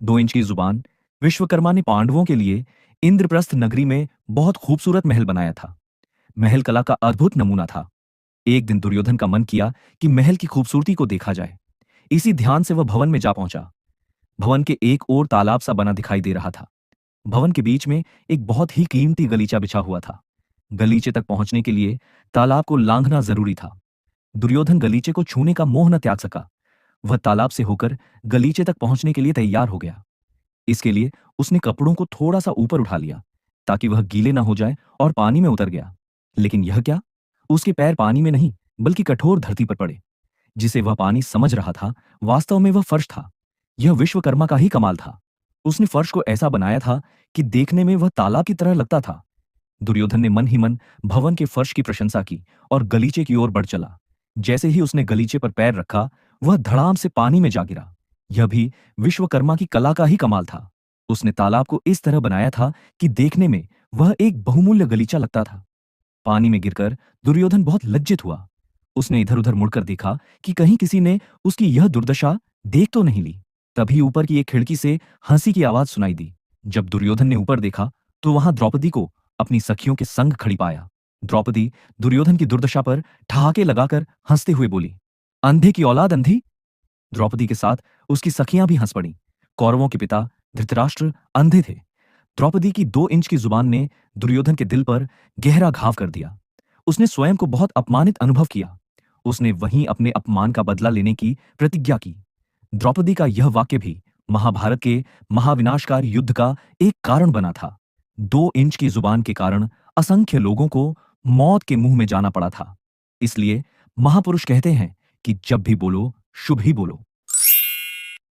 2 inch की जुबान। विश्वकर्मा ने पांडवों के लिए इंद्रप्रस्थ नगरी में बहुत खूबसूरत महल बनाया था। महल कला का अद्भुत नमूना था। एक दिन दुर्योधन का मन किया कि महल की खूबसूरती को देखा जाए। इसी ध्यान से वह भवन में जा पहुंचा। भवन के एक ओर तालाब सा बना दिखाई दे रहा था। भवन के बीच में एक बहुत ही कीमती गलीचा बिछा हुआ था। गलीचे तक पहुंचने के लिए तालाब को लांघना जरूरी था। दुर्योधन गलीचे को छूने का मोह न त्याग सका। वह तालाब से होकर गलीचे तक पहुंचने के लिए तैयार हो गया। इसके लिए उसने कपड़ों को थोड़ा सा ऊपर उठा लिया ताकि वह गीले ना हो जाए और पानी में उतर गया। लेकिन यह क्या, उसके पैर पानी में नहीं बल्कि कठोर धरती पर पड़े। जिसे वह पानी समझ रहा था, वास्तव में वह फर्श था। यह विश्वकर्मा का ही कमाल था। उसने फर्श को ऐसा बनाया था कि देखने में वह तालाब की तरह लगता था। दुर्योधन ने मन ही मन भवन के फर्श की प्रशंसा की और गलीचे की ओर बढ़ चला। जैसे ही उसने गलीचे पर पैर रखा, वह धड़ाम से पानी में जा गिरा। यह भी विश्वकर्मा की कला का ही कमाल था। उसने तालाब को इस तरह बनाया था कि देखने में वह एक बहुमूल्य गलीचा लगता था। पानी में गिरकर दुर्योधन बहुत लज्जित हुआ। उसने इधर-उधर मुड़कर देखा कि कहीं किसी ने उसकी यह दुर्दशा देख तो नहीं ली। तभी ऊपर की एक खिड़की से हंसी की आवाज सुनाई दी। जब दुर्योधन ने ऊपर देखा तो वहां द्रौपदी को अपनी सखियों के संग खड़ी पाया। द्रौपदी दुर्योधन की दुर्दशा पर ठहाके लगाकर हंसते हुए बोली, अंधे की औलाद अंधी। द्रौपदी के साथ उसकी सखियां भी हंस पड़ीं। कौरवों के पिता धृतराष्ट्र अंधे थे। द्रौपदी की 2 इंच की जुबान ने दुर्योधन के दिल पर गहरा घाव कर दिया। उसने स्वयं को बहुत अपमानित अनुभव किया। उसने वहीं अपने अपमान का बदला लेने की प्रतिज्ञा की। द्रौपदी का यह वाक्य भी महाभारत के महाविनाशकारी युद्ध का एक कारण बना था। 2 इंच की जुबान के कारण असंख्य लोगों को मौत के मुंह में जाना पड़ा था। इसलिए महापुरुष कहते हैं कि जब भी बोलो शुभ ही बोलो।